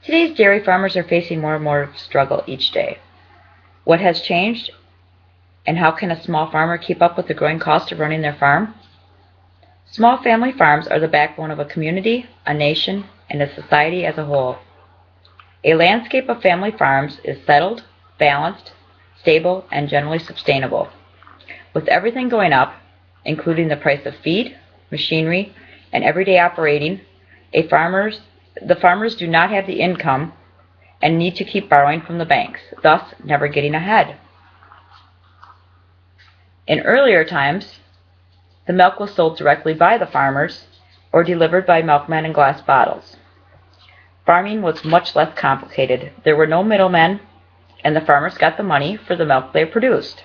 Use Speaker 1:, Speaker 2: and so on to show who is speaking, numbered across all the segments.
Speaker 1: Today's dairy farmers are facing more and more struggle each day. What has changed, and how can a small farmer keep up with the growing cost of running their farm? Small family farms are the backbone of a community, a nation, and a society as a whole. A landscape of family farms is settled, balanced, stable, and generally sustainable. With everything going up, including the price of feed, machinery, and everyday operating, the farmers do not have the income and need to keep borrowing from the banks, thus never getting ahead. In earlier times, the milk was sold directly by the farmers or delivered by milkmen in glass bottles. Farming was much less complicated. There were no middlemen, and the farmers got the money for the milk they produced.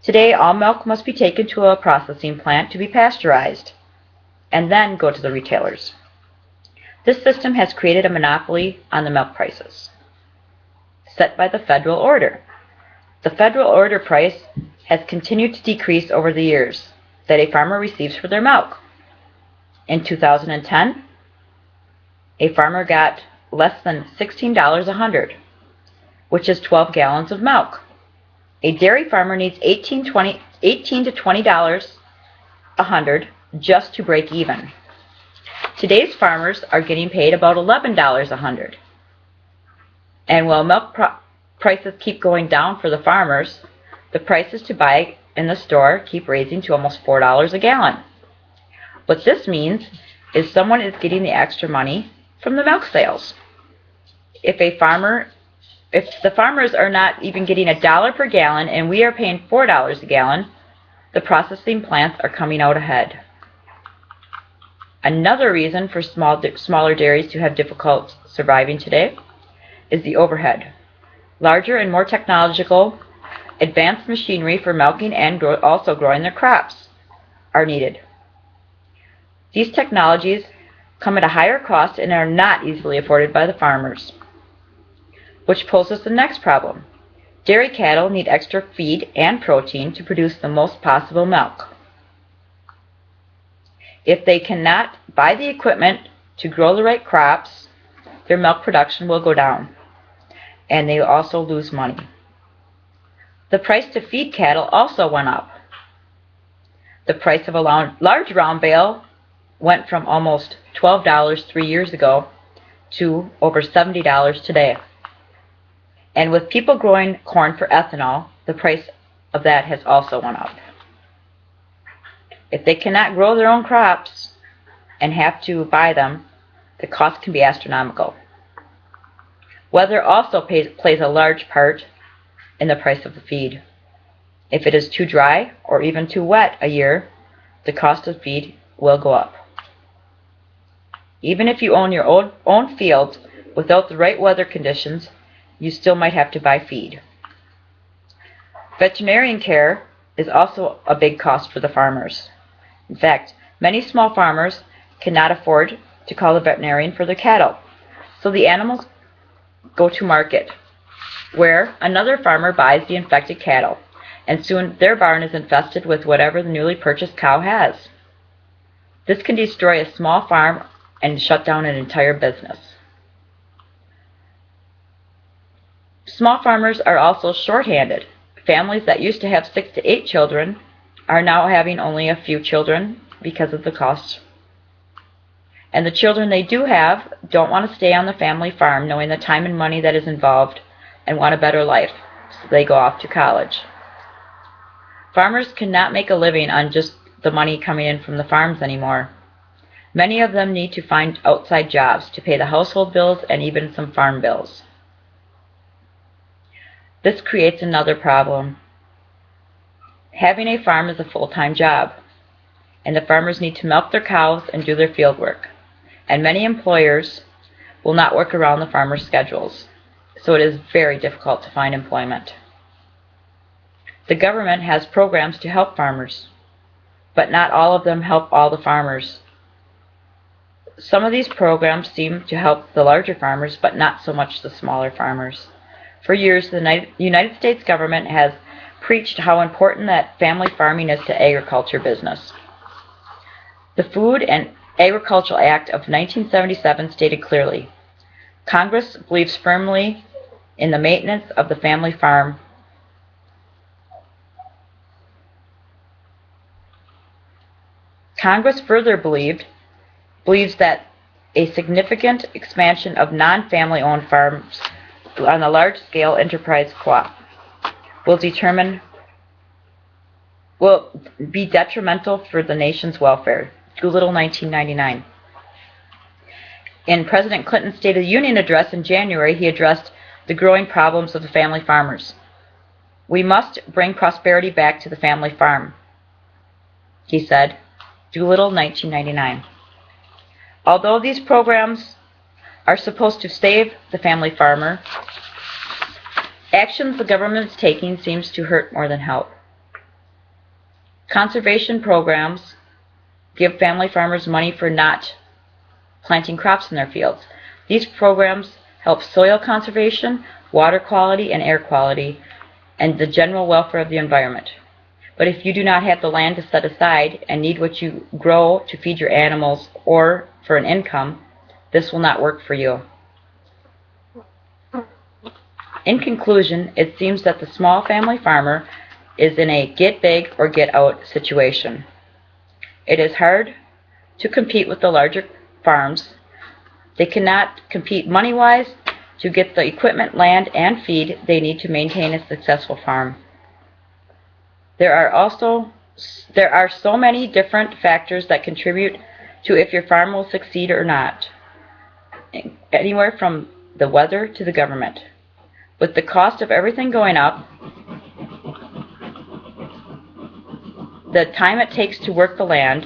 Speaker 1: Today, all milk must be taken to a processing plant to be pasteurized, and then go to the retailers. This system has created a monopoly on the milk prices, set by the federal order. The federal order price has continued to decrease over the years that a farmer receives for their milk. In 2010, a farmer got less than $16 a hundred, which is 12 gallons of milk. A dairy farmer needs $18 to $20 a hundred just to break even. Today's farmers are getting paid about $11 a hundred. And while milk prices keep going down for the farmers, the prices to buy in the store keep raising to almost $4 a gallon. What this means is someone is getting the extra money from the milk sales. If the farmers are not even getting $1 per gallon and we are paying $4 a gallon, the processing plants are coming out ahead. Another reason for smaller dairies to have difficulty surviving today is the overhead. Larger and more technological, advanced machinery for milking and also growing their crops are needed. These technologies come at a higher cost and are not easily afforded by the farmers, which poses the next problem. Dairy cattle need extra feed and protein to produce the most possible milk. If they cannot buy the equipment to grow the right crops, their milk production will go down, and they will also lose money. The price to feed cattle also went up. The price of a large round bale went from almost $12 3 years ago to over $70 today. And with people growing corn for ethanol, the price of that has also went up. If they cannot grow their own crops and have to buy them, the cost can be astronomical. Weather also plays a large part in the price of the feed. If it is too dry or even too wet a year, the cost of feed will go up. Even if you own your own fields, without the right weather conditions, you still might have to buy feed. Veterinarian care is also a big cost for the farmers. In fact, many small farmers cannot afford to call a veterinarian for their cattle, so the animals go to market, where another farmer buys the infected cattle, and soon their barn is infested with whatever the newly purchased cow has. This can destroy a small farm and shut down an entire business. Small farmers are also short-handed. Families that used to have 6 to 8 children are now having only a few children because of the cost. And the children they do have don't want to stay on the family farm knowing the time and money that is involved and want a better life, so they go off to college. Farmers cannot make a living on just the money coming in from the farms anymore. Many of them need to find outside jobs to pay the household bills and even some farm bills. This creates another problem. Having a farm is a full-time job, and the farmers need to milk their cows and do their field work. And many employers will not work around the farmers' schedules, so it is very difficult to find employment. The government has programs to help farmers, but not all of them help all the farmers. Some of these programs seem to help the larger farmers, but not so much the smaller farmers. For years, the United States government has preached how important that family farming is to agriculture business. The Food and Agricultural Act of 1977 stated clearly, Congress believes firmly in the maintenance of the family farm. Congress further believes that a significant expansion of non-family owned farms on a large-scale enterprise co-op will be detrimental for the nation's welfare. Doolittle, 1999. In President Clinton's State of the Union address in January, he addressed the growing problems of the family farmers. "We must bring prosperity back to the family farm," he said. Doolittle, 1999. Although these programs are supposed to save the family farmer, actions the government is taking seems to hurt more than help. Conservation programs give family farmers money for not planting crops in their fields. These programs help soil conservation, water quality, and air quality, and the general welfare of the environment. But if you do not have the land to set aside and need what you grow to feed your animals or for an income, this will not work for you. In conclusion, it seems that the small family farmer is in a get big or get out situation. It is hard to compete with the larger farms. They cannot compete money-wise to get the equipment, land, and feed they need to maintain a successful farm. There are so many different factors that contribute to if your farm will succeed or not, anywhere from the weather to the government. With the cost of everything going up, the time it takes to work the land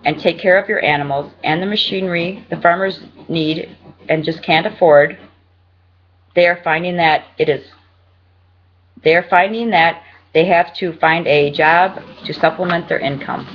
Speaker 1: and take care of your animals, and the machinery the farmers need and just can't afford, they are finding that they have to find a job to supplement their income.